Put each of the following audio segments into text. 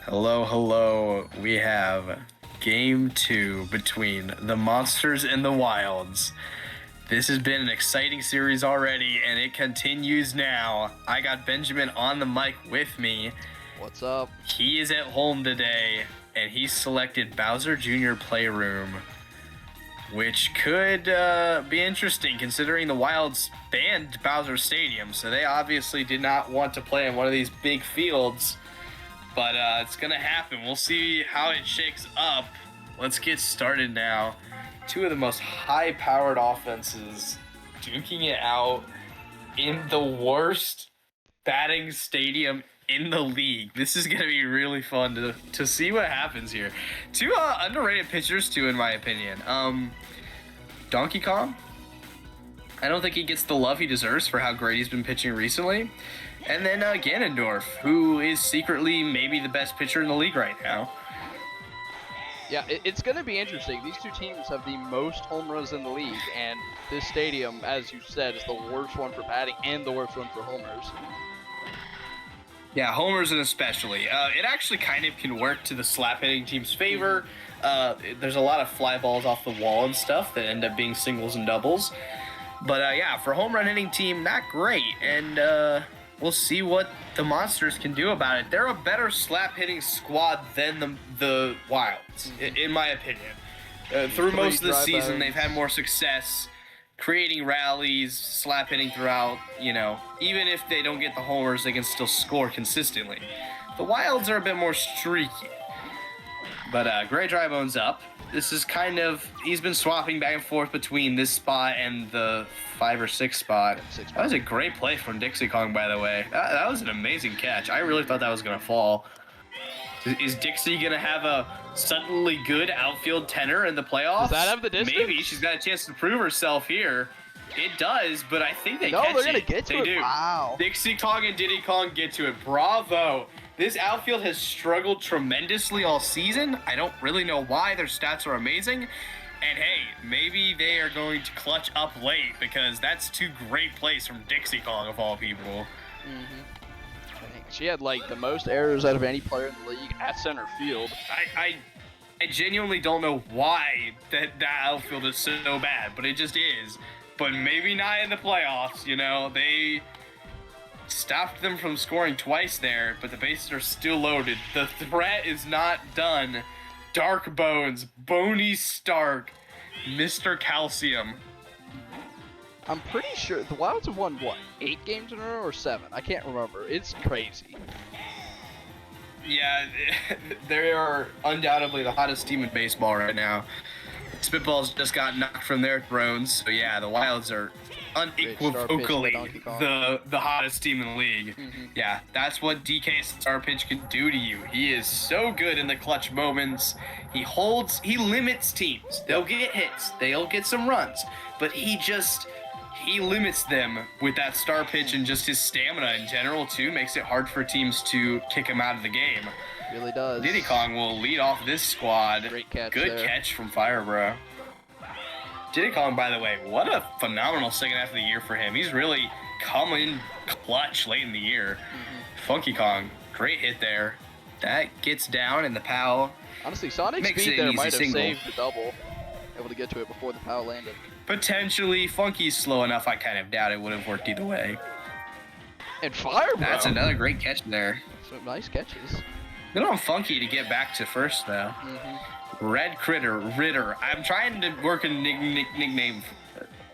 Hello, hello. We have game 2 between the Monsters and the Wilds. This has been an exciting series already, and it continues now. I got Benjamin on the mic with me. What's up? He is at home today, and he selected Bowser Jr. Playroom, which could be interesting considering the Wilds banned Bowser Stadium, so they obviously did not want to play in one of these big fields. But it's going to happen. We'll see how it shakes up. Let's get started now. Two of the most high-powered offenses duking it out in the worst batting stadium in the league. This is going to be really fun to see what happens here. Two underrated pitchers, too, in my opinion. Donkey Kong. I don't think he gets the love he deserves for how great he's been pitching recently. And then Ganondorf, who is secretly maybe the best pitcher in the league right now. Yeah, it's going to be interesting. These two teams have the most home runs in the league, and this stadium, as you said, is the worst one for batting and the worst one for homers. Yeah, homers and especially. It actually kind of can work to the slap-hitting team's favor. There's a lot of fly balls off the wall and stuff that end up being singles and doubles. But yeah, for a home run hitting team, not great. And we'll see what the Monsters can do about it. They're a better slap-hitting squad than the Wilds, in my opinion. Through most of the season, they've had more success creating rallies, slap-hitting throughout. You know, even if they don't get the homers, they can still score consistently. The Wilds are a bit more streaky. But Gray Drybone's up. This is kind of, he's been swapping back and forth between this spot and the 5 or 6 spot. That was a great play from Dixie Kong, by the way. That was an amazing catch. I really thought that was going to fall. Is Dixie going to have a suddenly good outfield tenor in the playoffs? Does that have the distance? Maybe. She's got a chance to prove herself here. It does, but I think they catch it. No, they're going to get to it. They do. Wow. Dixie Kong and Diddy Kong get to it. Bravo. This outfield has struggled tremendously all season. I don't really know why. Their stats are amazing. And hey, maybe they are going to clutch up late because that's 2 great plays from Dixie Kong of all people. She had like the most errors out of any player in the league at center field. I genuinely don't know why that outfield is so bad, but it just is. But maybe not in the playoffs, you know. They stopped them from scoring twice there, but the bases are still loaded. The threat is not done. Dark Bones, Boney Stark, Mr. Calcium. I'm pretty sure the Wilds have won, what, 8 games in a row or 7? I can't remember. It's crazy. Yeah, they are undoubtedly the hottest team in baseball right now. Spitballs just got knocked from their thrones, so yeah, the Wilds are unequivocally the hottest team in the league. Yeah, that's what DK's star pitch can do to you. He is so good in the clutch moments. He limits teams. They'll get hits, they'll get some runs, but he limits them with that star pitch, and just his stamina in general too makes it hard for teams to kick him out of the game. Really does. Diddy Kong will lead off this squad. Great catch. Good catch from Firebro. Diddy Kong, by the way, what a phenomenal second half of the year for him. He's really come in clutch late in the year. Funky Kong, great hit there. That gets down, and the POW honestly, Sonic's speed there might have saved the double. Able to get to it before the POW landed. Potentially. Funky's slow enough, I kind of doubt it would have worked either way. And Firebro. That's another great catch there. Some nice catches. Good on Funky to get back to first, though. Red Ritter. I'm trying to work a nickname.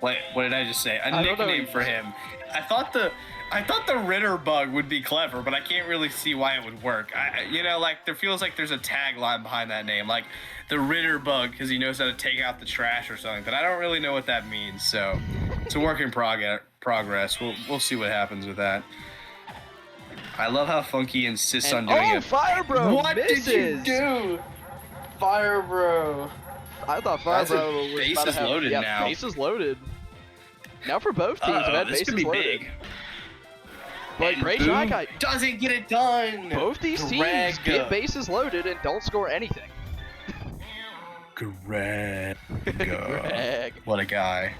What did I just say? A nickname for him. I thought the Ritter bug would be clever, but I can't really see why it would work. Like there feels like there's a tagline behind that name, like the Ritter bug, because he knows how to take out the trash or something. But I don't really know what that means, so it's a work in progress. We'll see what happens with that. I love how Funky insists on doing it. Firebro What misses. did you do? Firebro. I thought Firebro was bases loaded now. Bases loaded. Now for both teams, have had this bases could be loaded. big. But great shot guy. Doesn't get it done. Both these teams get bases loaded and don't score anything. Greg. What a guy.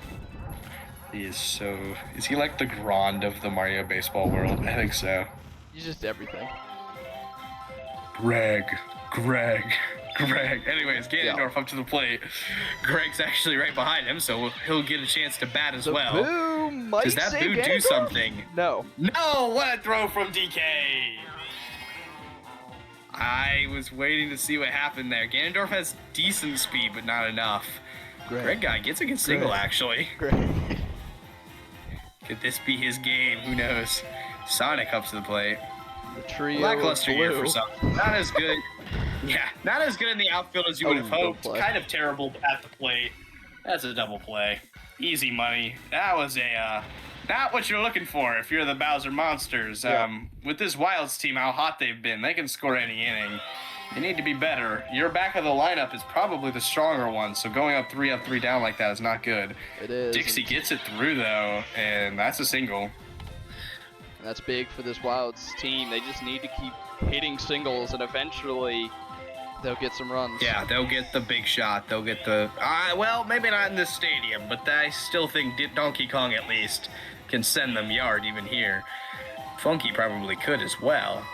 He is so... Is he like the Grand of the Mario baseball world? I think so. He's just everything. Greg. Anyways, Ganondorf up to the plate. Greg's actually right behind him, so he'll get a chance to bat as The well. boo might Does that save boo do Ganondorf? something? No. No, what a throw from DK! I was waiting to see what happened there. Ganondorf has decent speed, but not enough. Greg guy gets a good single, actually. Great. Could this be his game? Who knows? Sonic up to the plate. The trio Lackluster of year blue. for Sonic. Not as good. Yeah, not as good in the outfield as you would have hoped. play. Kind of terrible at the plate. That's a double play. Easy money. That was a not what you're looking for if you're the Bowser Monsters. Yeah. With this Wilds team, how hot they've been, they can score any inning. They need to be better. Your back of the lineup is probably the stronger one, so going up, three down like that is not good. It is. Dixie gets it through though, and that's a single. And that's big for this Wilds team. They just need to keep hitting singles, and eventually they'll get some runs. Yeah, they'll get the big shot. They'll get the well, maybe not in this stadium, but I still think Donkey Kong at least can send them yard even here. Funky probably could as well.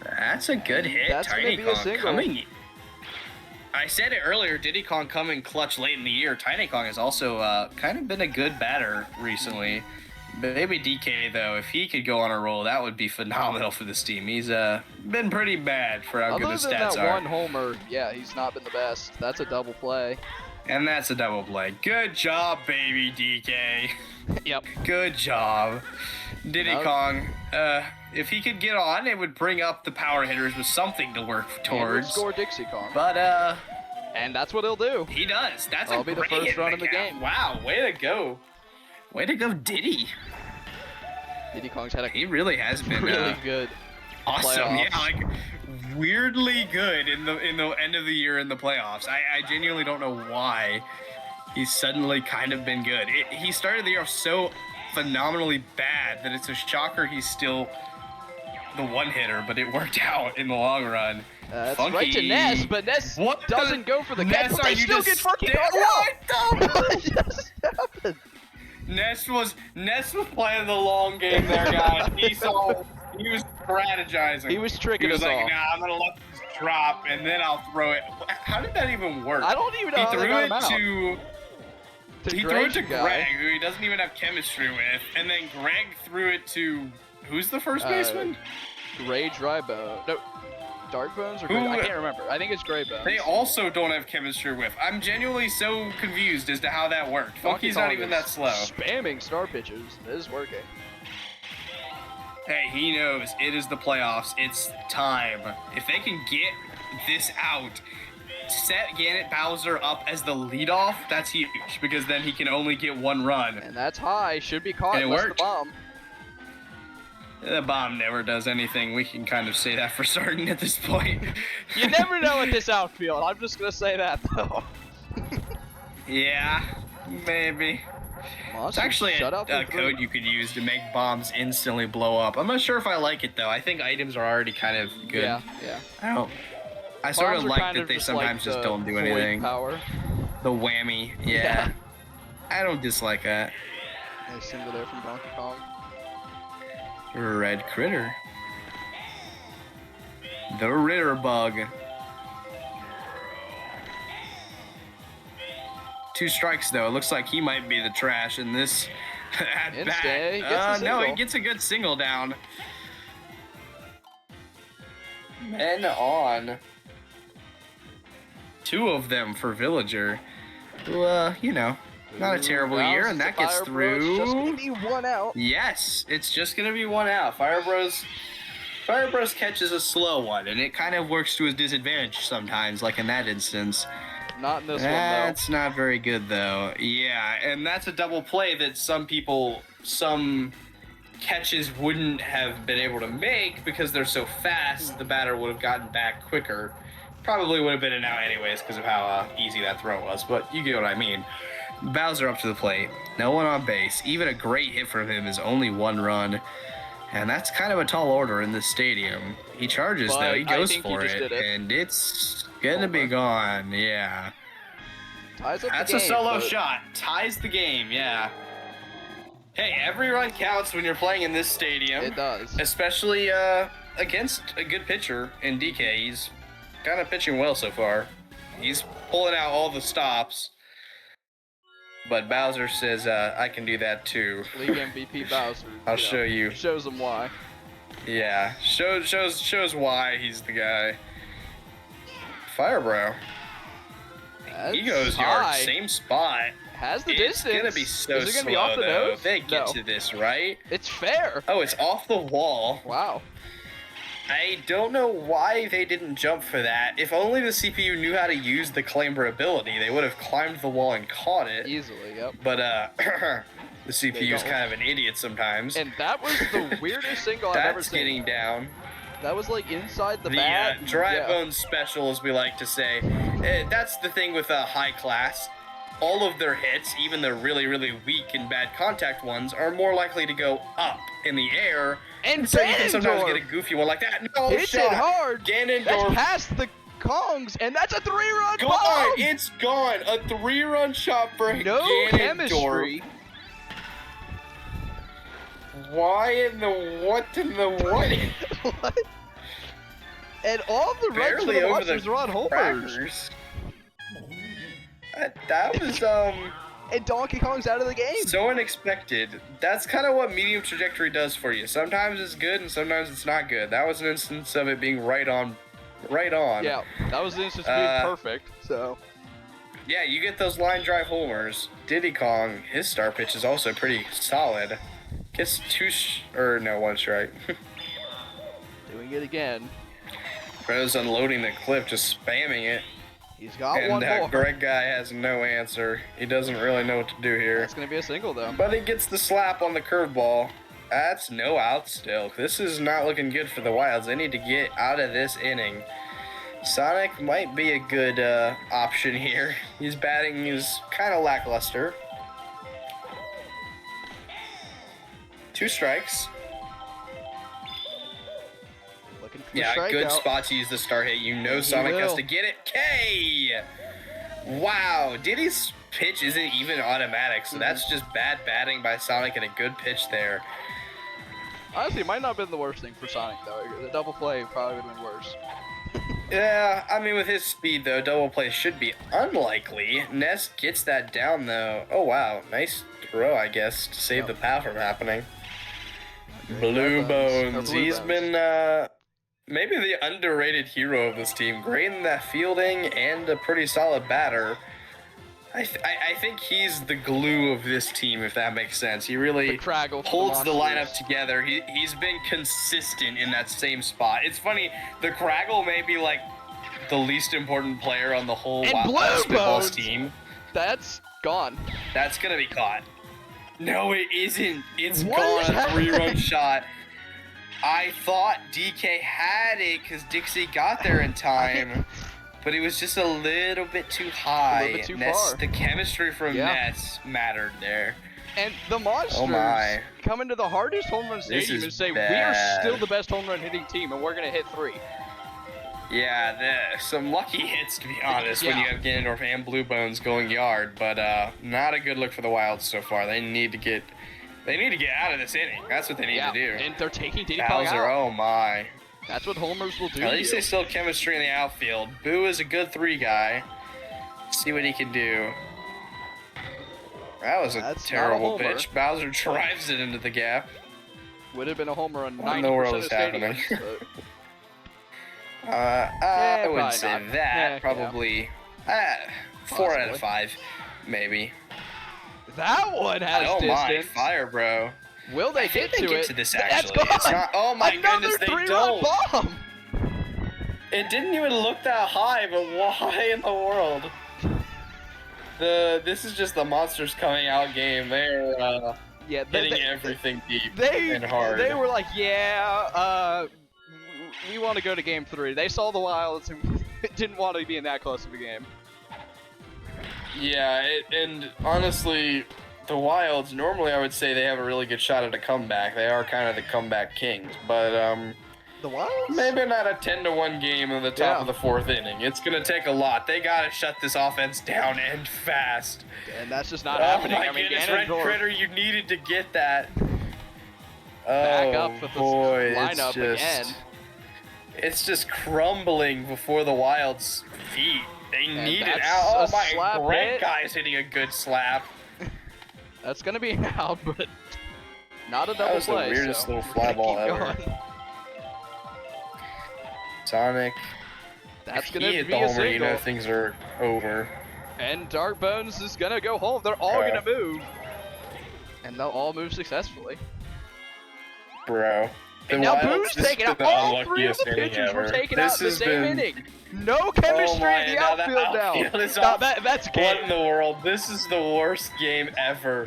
That's a good hit. That's Tiny gonna be a Kong single. coming. I said it earlier, Diddy Kong coming clutch late in the year. Tiny Kong has also kind of been a good batter recently. Maybe DK, though, if he could go on a roll, that would be phenomenal for this team. He's been pretty bad for how good his Other than stats that are. one homer, yeah, he's not been the best. That's a double play. And that's a double play. Good job, baby DK. Yep. Good job. Diddy No. Kong, if he could get on, it would bring up the power hitters with something to work And we'll towards. score Dixie Kong. But, And that's what he'll do. he does. That's That'll a be the great first hit run of the cap. game. Wow, way to go. Way to go, Diddy. Diddy Kong's had a He really has been really good awesome. playoffs. Yeah, like weirdly good in the end of the year in the playoffs. I genuinely don't know why he's suddenly kind of been good. He started the year off so phenomenally bad that it's a shocker he's still the one hitter, but it worked out in the long run. That's Funky. right to Ness, but Ness What doesn't go for the catch. Ness, But are they you still just get Funky sta- Kong out. What the- What just happened? Ness was playing the long game there, guys. He was strategizing. He was tricking He was us like, all. nah, I'm gonna let this drop and then I'll throw it. How did that even work? I don't even know He how they threw got it him out. he threw it to guy. Greg, who he doesn't even have chemistry with, and then Greg threw it to who's the first baseman? Gray Drybone. No, Dark Bones or Gray? I can't remember. I think it's Gray Bones. They also don't have chemistry with. I'm genuinely so confused as to how that worked. Funky Funky's not Kong even is that slow. Spamming star pitches. It is working. Hey, he knows it is the playoffs. It's time. If they can get this out, set Gannett Bowser up as the leadoff, that's huge because then he can only get one run. And that's high. Should be caught. And it unless worked. The bomb. The bomb never does anything. We can kind of say that for certain at this point. You never know at this outfield. I'm just gonna say that though. Yeah, maybe. It's actually shutout a for code you could use to make bombs instantly blow up. I'm not sure if I like it though. I think items are already kind of good. Yeah. I sort Bombs of are like kind that of they just sometimes like just the don't do void anything. Power. The whammy, yeah. I don't dislike that. Nice single there from Donkey Kong. Red Critter. The Ritter Bug. 2 strikes though. It looks like he might be the trash in this at Instead, he bat. gets the No, he single. gets a good single down. Men on. 2 of them for Villager. Well, you know, not a terrible year, and that gets through. Just gonna be one out. Yes, it's just gonna be one out. Fire Bros catches a slow one, and it kind of works to his disadvantage sometimes, like in that instance. Not in this That's not very good though. Yeah, and that's a double play that some catches wouldn't have been able to make because they're so fast. The batter would have gotten back quicker. Probably would have been an out anyways because of how easy that throw was, but you get what I mean. Bowser up to the plate. No one on base. Even a great hit from him is only 1 run. And that's kind of a tall order in this stadium. He charges, But though. He I goes think he for just it. did it. And it's going to be gone. Yeah. Ties up That's the a game, solo but shot. Ties the game, yeah. Hey, every run counts when you're playing in this stadium. It does. Especially against a good pitcher in DK. He's kind of pitching well so far. He's pulling out all the stops. But Bowser says, I can do that too. League MVP Bowser. I'll show you. Shows him why. Yeah, shows why he's the guy. Firebro. He goes yard, same spot. Has the It's distance. gonna be so Is it gonna slow, be off the though. nose? They get No. to this, right? It's fair. Oh, it's off the wall. Wow. I don't know why they didn't jump for that. If only the CPU knew how to use the climber ability, they would have climbed the wall and caught it. Easily, yep. But, the CPU's kind of an idiot sometimes. And that was the weirdest single I've ever That's seen. getting down. That was like inside the The bat. dry Yeah. bone special, as we like to say. That's the thing with high class. All of their hits, even the really, really weak and bad contact ones, are more likely to go up in the air. And So you can sometimes Ganondorf get a goofy one like that. No hits shot. it hard. Ganondorf. That's past the Kongs, and that's a 3-run Gone. bomb. It's gone. A 3-run shot for No Ganondorf. chemistry. Why in the what in the what? What? And all the runs for Barely the over monsters the were on homers. crackers. That was And Donkey Kong's out of the game. so unexpected. That's kind of what medium trajectory does for you. Sometimes it's good and sometimes it's not good. That was an instance of it being right on. Yeah, that was the instance of being perfect. So. Yeah, you get those line drive homers. Diddy Kong, his star pitch is also pretty solid. Gets one strike. Doing it again. Bro's unloading the clip, just spamming it. He's got And one that more. Greg guy has no answer. He doesn't really know what to do here. That's gonna be a single though. But he gets the slap on the curveball. That's no out still. This is not looking good for the Wilds. They need to get out of this inning. Sonic might be a good option here. His batting is kind of lackluster. 2 strikes. Looking for Yeah, the good strikeout. spot to use the star hit. You know He Sonic has will. to get it. K! Wow, Diddy's pitch isn't even automatic, so that's just bad batting by Sonic and a good pitch there. Honestly, it might not have been the worst thing for Sonic though. The double play probably would have been worse. Yeah, I mean, with his speed, though, double play should be unlikely. Ness gets that down, though. Oh, wow. Nice throw, I guess, to save the POW from happening. Blue Bones. He's been, maybe the underrated hero of this team. Great in that fielding and a pretty solid batter. I think he's the glue of this team, if that makes sense. He really holds the lineup together. He's been consistent in that same spot. It's funny, the Craggle may be like the least important player on the whole Spitballs team. That's gone. That's gonna be caught. No, it isn't. It's What gone. is A happening? 3-run shot. I thought DK had it because Dixie got there in time. But he was just a little bit too high. A little bit too far. The chemistry from Ness mattered there. And the monsters come into the hardest home run stadium and say, we are still the best home run hitting team, and we're going to hit 3. Yeah, some lucky hits, to be honest, when you have Ganondorf and Blue Bones going yard. But not a good look for the Wilds so far. They need to get out of this inning. That's what they need to do. And they're taking Diddy Kong Bowser, out. oh my. That's what homers will do. At least they still have chemistry in the outfield. Boo is a good 3 guy. See what he can do. That was a terrible pitch. Bowser drives it into the gap. Would have been a homer on 90% What in the world of is stadiums, happening? but- I wouldn't say probably not. that. Probably 4 out of 5, maybe. That one has oh distance. My, fire, bro. Will they get to it? To this That's actually. gone. It's not. Oh my Another goodness, they 3-run don't. bomb. It didn't even look that high, but why in the world? This is just the monsters coming out game. They're hitting everything deep and hard. They were like, we want to go to game 3. They saw the Wilds and didn't want to be in that close of a game. Yeah, and honestly, the Wilds, normally I would say they have a really good shot at a comeback. They are kind of the comeback kings, but the Wilds? Maybe not a 10-1 game in the top of the 4th inning. It's going to take a lot. They got to shut this offense down and fast. And that's just not happening. Oh my goodness, Red Critter, you needed to get that. Back up with the boy, lineup it's just, again. It's just crumbling before the Wild's feet. They need it that's out. a Oh my, slap Brent hit. guy's hitting a good slap. That's gonna be out, but not a double That was play. the weirdest so little we're fly gonna ball keep ever. going. Sonic. That's If gonna he hit be the a homer, you know single. things are over. And Dark Bones is gonna go home. They're all Bruh. gonna move. And they'll all move successfully. Bro. And now Boo's taking out all three of the pitchers were taken out in the same inning. No chemistry in the outfield now. That's What game. in the world? This is the worst game ever.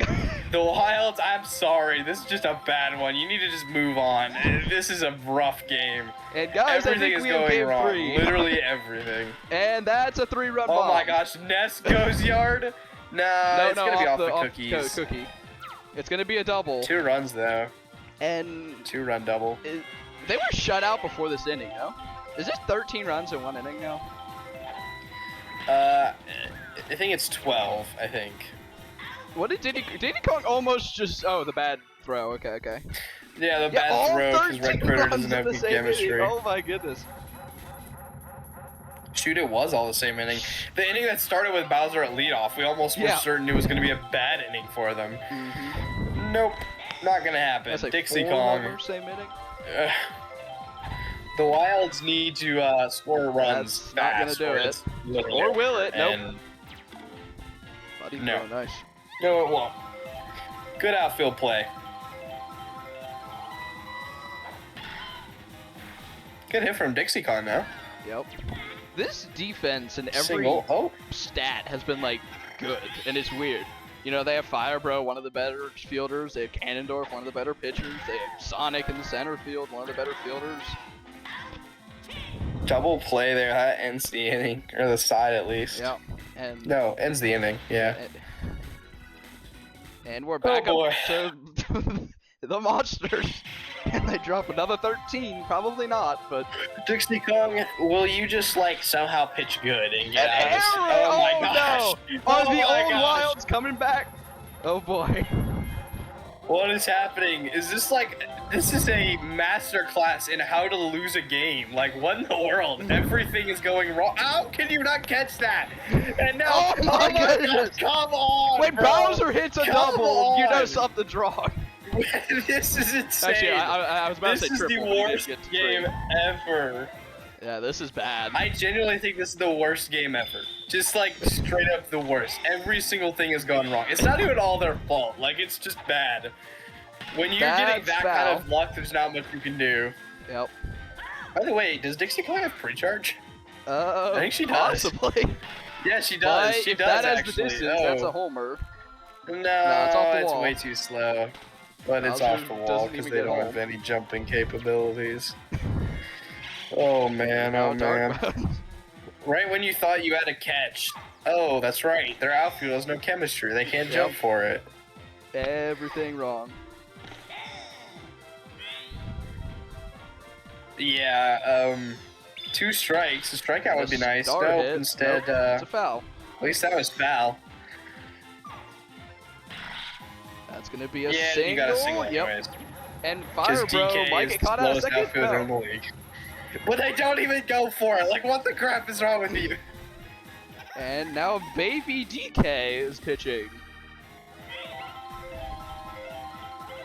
The Wilds, I'm sorry. This is just a bad one. You need to just move on. This is a rough game. And guys, Everything I is think we have going game wrong. 3. Literally everything. And that's a 3-run bomb. Oh my gosh, Ness goes yard? No, it's going to be off the cookies. Cookie. It's going to be a double. 2 runs, though. And 2-run double. They were shut out before this inning, no? Is this 13 runs in one inning now? I think it's 12, I think. What did Diddy Kong almost just... Oh, the bad throw. Okay. Yeah, the bad throw because Red Critter doesn't have good chemistry. Inning. Oh my goodness. Shoot, it was all the same inning. The inning that started with Bowser at leadoff, we almost were certain it was going to be a bad inning for them. Nope, not going to happen. That's like Dixie 4 Kong. homers, same inning? The Wilds need to score runs That's not fast. gonna do it. Or will it? Nope. Buddy, No. nice. No, it won't. Good outfield play. Good hit from Dixie Kong now. Yep. This defense and every Single. Oh. stat has been like good, and it's weird. You know, they have Firebro, one of the better fielders. They have Cannondorf, one of the better pitchers. They have Sonic in the center field, one of the better fielders. Double play there. That ends the inning, or the side at least. Yep. And no, ends the inning. Yeah. And we're back boy. up to the Monsters. And they drop another 13. Probably not, but Dixie Kong, will you just like somehow pitch good and get an out of this? error! Oh my gosh! No. Oh Are the my old gosh. Wilds coming back? Oh boy. What is happening? Is this like, this is a master class in how to lose a game. Like, what in the world? Everything is going wrong. How can you not catch that? And now, Oh my goodness. gosh, come on, When bro. Bowser hits a Come double, you know on. something's wrong. This is insane. Actually, I was about to say This is triple. the but we didn't worst get to game three. ever. Yeah, this is bad. I genuinely think this is the worst game ever. Just like straight up the worst. Every single thing has gone wrong. It's not even all their fault. Like, it's just bad. When you're getting that kind of luck, there's not much you can do. Yep. By the way, does Dixie Kong have pre-charge? I think she does. Possibly. Yeah, she does. But She if does that has actually. the distance, that's a homer. No, it's off the wall. way too slow. But it's Bowser off the wall doesn't because even they get don't home. have any jumping capabilities. Oh man, oh man. Right when you thought you had a catch. Oh, that's right. Their outfield has no chemistry. They can't jump for it. Everything wrong. Yeah, 2 strikes. A strikeout would be nice. Star Nope, hit. instead, Nope, it's a foul. at least that was foul. That's gonna be a Yeah, single. you got a single Yep. anyways. And Because Firebro DK might is get the caught out a slowest second. outfielder in the league. But they don't even go for it. Like, what the crap is wrong with you? And now Baby DK is pitching.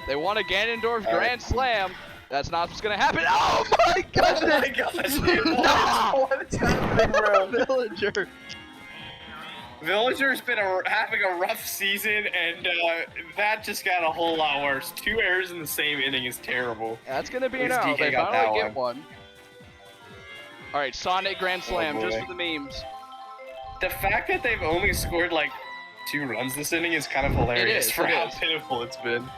They want a Ganondorf Grand Slam. That's not what's gonna happen. Oh my goodness! Oh my gosh, dude. No! What's happening, bro? Villager. Villager's been having a rough season, and that just got a whole lot worse. 2 errors in the same inning is terrible. That's gonna be an At least out. DK They got finally that get one. All right, Sonic Grand Slam boy. just for the memes. The fact that they've only scored like 2 runs this inning is kind of hilarious is, for it how is. pitiful it's been.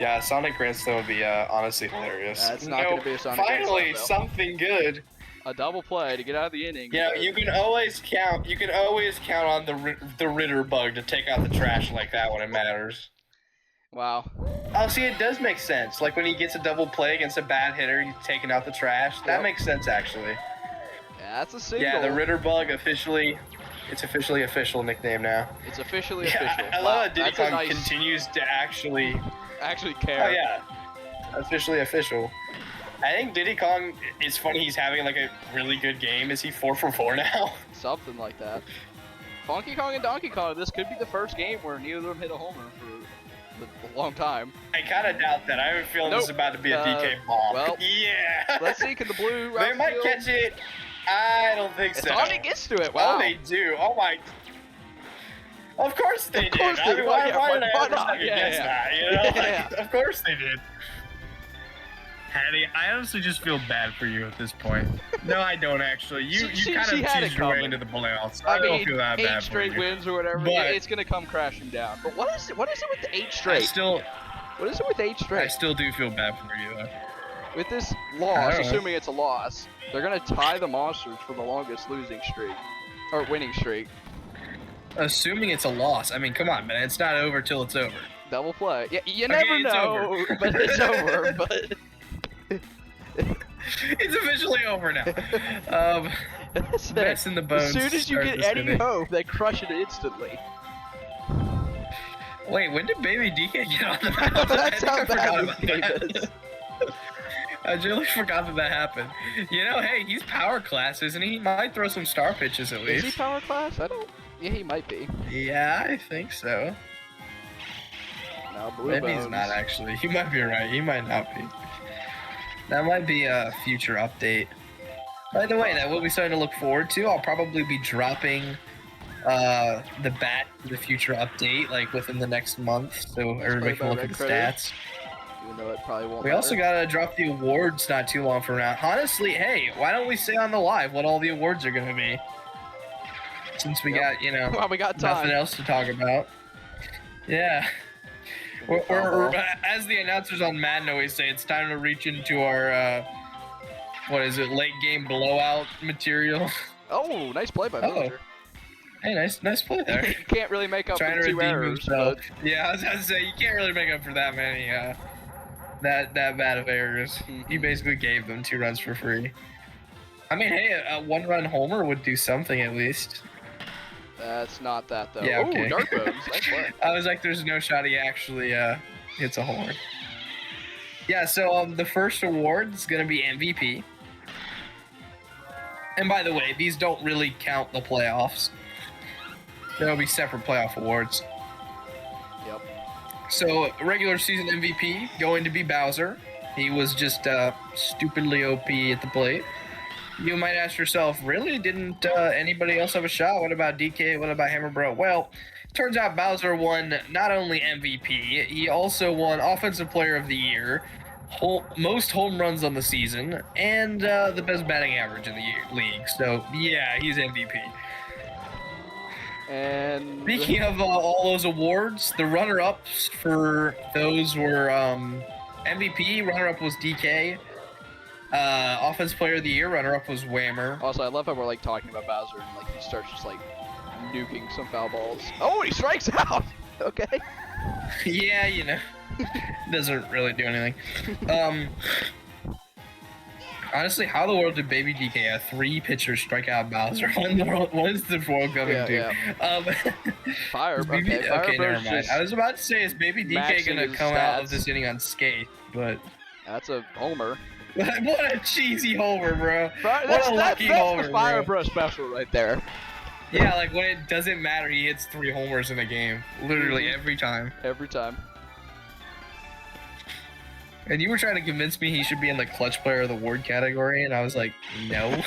Yeah, Sonic Grand Slam would be honestly hilarious. That's not gonna be a Sonic Grand finally, Slam, though. something good. A double play to get out of the inning. Yeah, you can always count. You can always count on the Ritter bug to take out the trash like that when it matters. Wow. Oh, see, it does make sense. Like when he gets a double play against a bad hitter, he's taking out the trash. That Yep. makes sense actually. Yeah, that's a single. Yeah, the Ritter bug officially. It's officially official nickname now. It's officially Yeah, official. I love Wow, how Diddy that's a Kong nice. continues to actually. Actually care. Oh yeah, officially official. I think Diddy Kong, it's funny he's having like a really good game. Is he 4 for 4 now? Something like that. Funky Kong and Donkey Kong, this could be the first game where neither of them hit a homer for a long time. I kind of doubt that. I have a feeling this is about to be a DK bomb. Well, yeah. Let's see, can the blue They might catch it. I don't think so. Sonic gets to it, wow. Oh, they do. Oh my. Of course they did. Course I mean, why did I ever not? second guess that? You know? Yeah. Like, of course they did. Hattie, I honestly just feel bad for you at this point. No, I don't actually. You kind of cheesed your way into the playoffs. I don't feel that bad for you. 8 straight wins or whatever. But it's gonna come crashing down. But what is it with the 8 straight? What is it with 8 straight? I still do feel bad for you though. With this loss, assuming it's a loss, they're gonna tie the Monsters for the longest losing streak or winning streak. Assuming it's a loss. I mean, come on, man. It's not over till it's over. Double play. Yeah, you never know, but it's over. But it's officially over now. Mess in the bones. As soon as you get any hope, they crush it instantly. Wait, when did Baby DK get on the mound? That's how bad this game is. I really forgot that happened. You know, hey, he's power class, isn't he? He might throw some star pitches at least. Is he power class? I don't. Yeah, he might be. Yeah, I think so. No, Blue Maybe Bones. he's not actually. You might be right. He might not be. That might be a future update. By the way, that will be something to look forward to. I'll probably be dropping the bat for the future update like within the next month, so everybody can look at the stats. Even though it probably won't. We also gotta drop the awards not too long from now. Honestly, hey, why don't we say on the live what all the awards are gonna be? Since we got, you know, well, we got time. Nothing else to talk about. Yeah. We're, as the announcers on Madden always say, it's time to reach into our, what is it, late game blowout material. Oh, nice play by Villager. Hey, nice play there. You can't really make up for 2 errors. But... Yeah, I was gonna say, you can't really make up for that many, that bad of errors. You basically gave them 2 runs for free. I mean, hey, a 1-run homer would do something at least. That's not that though. Yeah, okay. Ooh, Dark Bones. Nice play. I was like, there's no shot he actually hits a homer. Yeah, so the first award is gonna be MVP. And by the way, these don't really count the playoffs. There'll be separate playoff awards. Yep. So regular season MVP going to be Bowser. He was just stupidly OP at the plate. You might ask yourself, really? Didn't anybody else have a shot? What about DK? What about Hammer Bro? Well, turns out Bowser won not only MVP, he also won Offensive Player of the Year, most home runs on the season, and the best batting average in the league. So, yeah, he's MVP. And speaking of all those awards, the runner-ups for those were MVP, runner-up was DK. Offensive Player of the Year, runner-up was Whammer. Also, I love how we're like talking about Bowser and like he starts just like nuking some foul balls. Oh, he strikes out. Okay. Yeah, you know, doesn't really do anything. Honestly, how in the world did Baby DK, a 3-pitcher, strike out Bowser? What is the world coming to? Fire, okay, never mind. I was about to say, is Baby DK gonna come out of this inning unscathed? But that's a homer. What a cheesy homer, bro. What a lucky homer, that's the Fire Bro special right there. Yeah, like when it doesn't matter, he hits 3 homers in a game. Literally every time. Every time. And you were trying to convince me he should be in the clutch player of the award category, and I was like, no.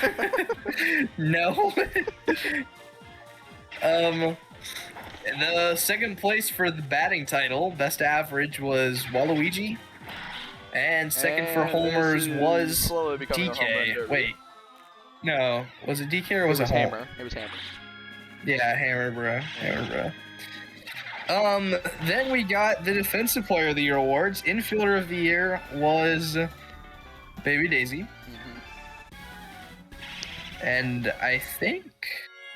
No. The second place for the batting title, best average, was Waluigi. And second for homers was DK. Wait. No. Was it DK or was it Hammer? It was Hammer. Yeah, Hammer, bro. Hammer, bro. Then we got the Defensive Player of the Year awards. Infielder of the Year was Baby Daisy. And I think,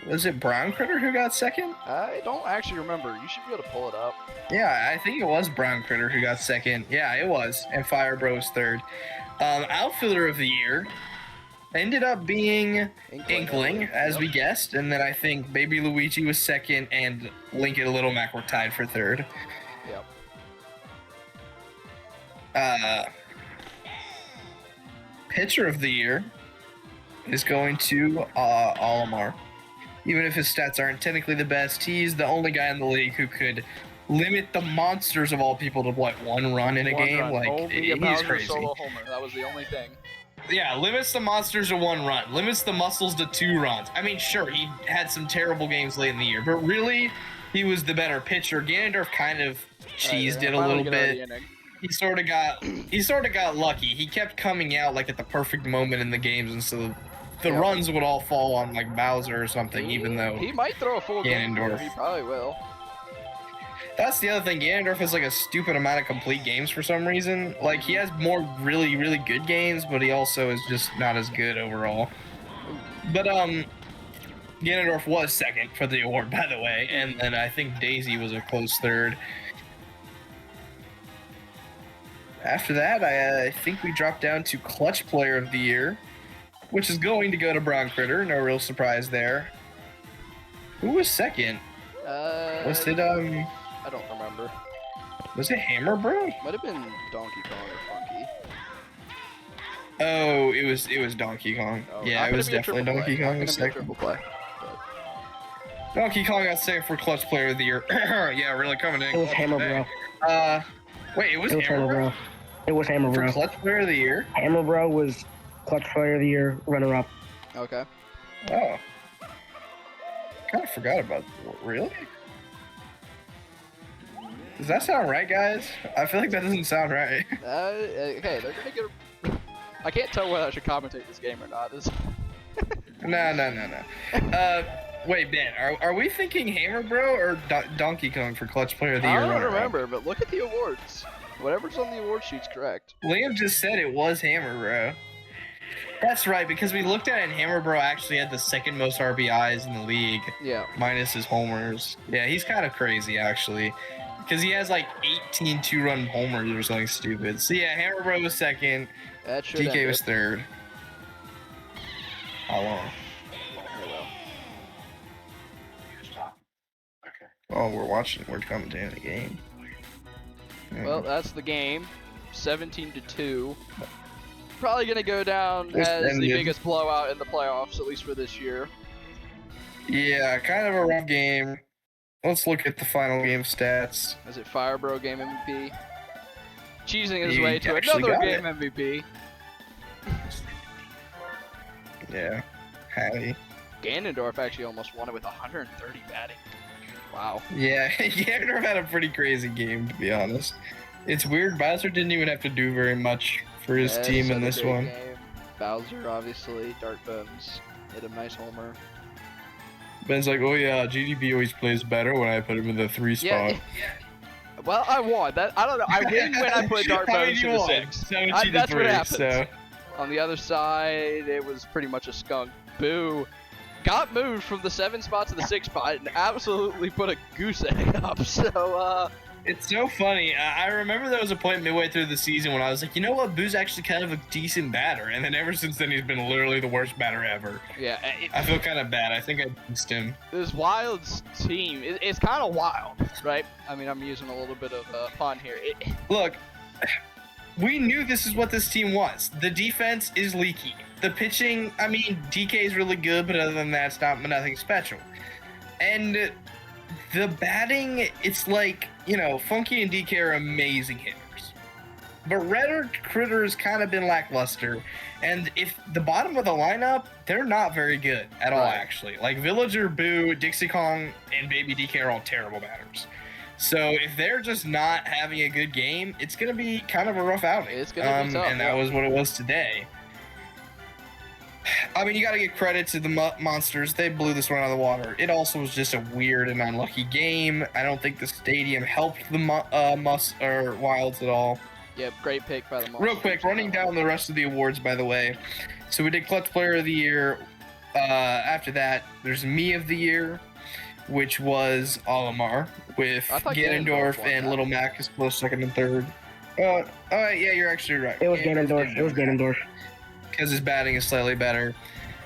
was it Brown Critter who got second? I don't actually remember. You should be able to pull it up. Yeah, I think it was Brown Critter who got second. Yeah, it was. And Fire Bros third. Outfielder of the Year ended up being Inkling, as we guessed, and then I think Baby Luigi was second, and Lincoln and Little Mac were tied for third. Yep. pitcher of the year is going to Olimar. Even if his stats aren't technically the best, he's the only guy in the league who could limit the monsters of all people to what, 1 run in a game? Run. Like, only a he's Bowser crazy. solo homer. That was the only thing. Yeah, limits the monsters to 1 run, limits the muscles to 2 runs. I mean, sure, he had some terrible games late in the year, but really, he was the better pitcher. Ganondorf kind of cheesed it a little bit. He sort of got lucky. He kept coming out like at the perfect moment in the games, and so the runs would all fall on like Bowser or something. Even though he might throw a full game, he probably will. That's the other thing. Ganondorf has like a stupid amount of complete games for some reason. Like he has more really good games, but he also is just not as good overall. But Ganondorf was second for the award, by the way, and then I think Daisy was a close third. After that, I think we dropped down to Clutch Player of the Year, which is going to go to Brown Critter. No real surprise there. Who was second? Was it I don't remember. Was it Hammer Bro? Might have been Donkey Kong or Funky. Oh, it was Donkey Kong. Oh, yeah, it was definitely Donkey Kong was second. Triple play. Donkey Kong got second for Clutch Player of the Year. Yeah, really coming in. It was Hammer Bro. Wait, it was Hammer Bro? It was Hammer Bro. For Clutch Player of the Year? Hammer Bro was Clutch Player of the Year runner-up. Okay. Oh. Kind of forgot about really? Does that sound right, guys? I feel like that doesn't sound right. Okay, they're gonna get. I can't tell whether I should commentate this game or not. No. Wait, Ben, are we thinking Hammer Bro or Donkey Kong for Clutch Player of the Year? I don't remember, but look at the awards. Whatever's on the award sheet's correct. Liam just said it was Hammer Bro. That's right, because we looked at it and Hammer Bro actually had the second most RBIs in the league. Yeah. Minus his homers. Yeah, he's kind of crazy, actually. Because he has like 18 2-run homers or something stupid. So yeah, Hammer Bro was second. That should DK was third. How long? Oh, we're commentating the game. Well, that's the game. 17-2. Probably gonna go down as the biggest blowout in the playoffs, at least for this year. Yeah, kind of a rough game. Let's look at the final game stats. Is it Firebro game MVP? Cheesing his way to another game MVP. Yeah, Hattie. Ganondorf actually almost won it with 130 batting. Wow. Yeah, Ganondorf had a pretty crazy game, to be honest. It's weird, Bowser didn't even have to do very much for his team in this one. Game. Bowser, obviously. Dark Bones hit a nice homer. Ben's like, oh yeah, GDB always plays better when I put him in the 3 spot. Yeah. Well, I won. I don't know. I win when I put Dark Bones in the 6. 17-3, that's what happens. So. On the other side, it was pretty much a skunk. Boo. Got moved from the 7 spot to the 6 spot and absolutely put a goose egg up. So, It's so funny. I remember there was a point midway through the season when I was like, you know what, Boo's actually kind of a decent batter. And then ever since then, he's been literally the worst batter ever. Yeah. I feel kind of bad. I think I jinxed him. This Wild's team, it's kind of wild, right? I mean, I'm using a little bit of fun here. Look, we knew this is what this team was. The defense is leaky. The pitching, I mean, DK is really good, but other than that, it's nothing special. And the batting, it's like, you know, Funky and DK are amazing hitters. But Red Critter has kind of been lackluster. And if the bottom of the lineup, they're not very good at all, actually. Like, Villager, Boo, Dixie Kong, and Baby DK are all terrible batters. So if they're just not having a good game, it's going to be kind of a rough outing. It's going to be tough. And that was what it was today. I mean, you got to give credit to the Monsters. They blew this one out of the water. It also was just a weird and unlucky game. I don't think the stadium helped the Wilds at all. Yep, great pick by the Monsters. Real quick, running down the rest of the awards, by the way. So we did Clutch Player of the Year. After that, there's Me of the Year, which was Olimar, with Ganondorf and Little Mac is close second and third. Oh, yeah, you're actually right. It was Ganondorf. Because his batting is slightly better.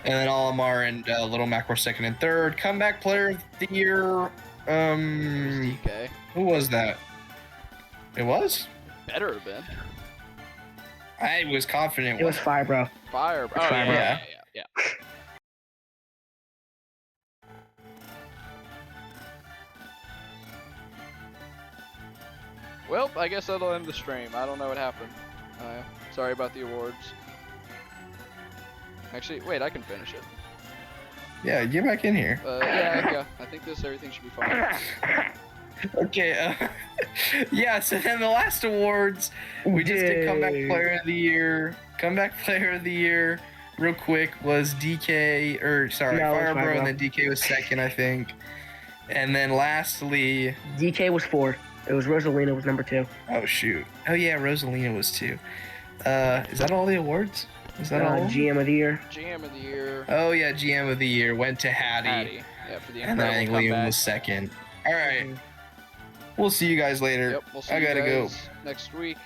And then Olimar and Little Mac were second and third. Comeback Player of the Year. DK. Who was that? It was? Better have been. I was confident. It was fire, bro. Fire. Oh, Fire, yeah. Well, I guess that'll end the stream. I don't know what happened. Sorry about the awards. Actually, wait, I can finish it. Yeah, get back in here. Yeah. I think everything should be fine. Okay. Yeah. So then the last awards, we just did comeback player of the year. Comeback player of the year, real quick, was DK Firebro, and then DK was second, I think. And then lastly, DK was 4. It was Rosalina was number 2. oh shoot. Oh yeah, Rosalina was 2. Is that all the awards? Is that all? GM of the year. GM of the year. Oh yeah, GM of the year went to Hattie. Yeah, for the And then I think incredible Liam comeback. was second. All right. We'll see you guys later. Yep, we'll see I gotta you go. guys next week.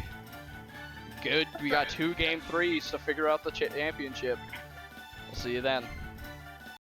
Good. We got 2 game 3s to figure out the championship. We'll see you then.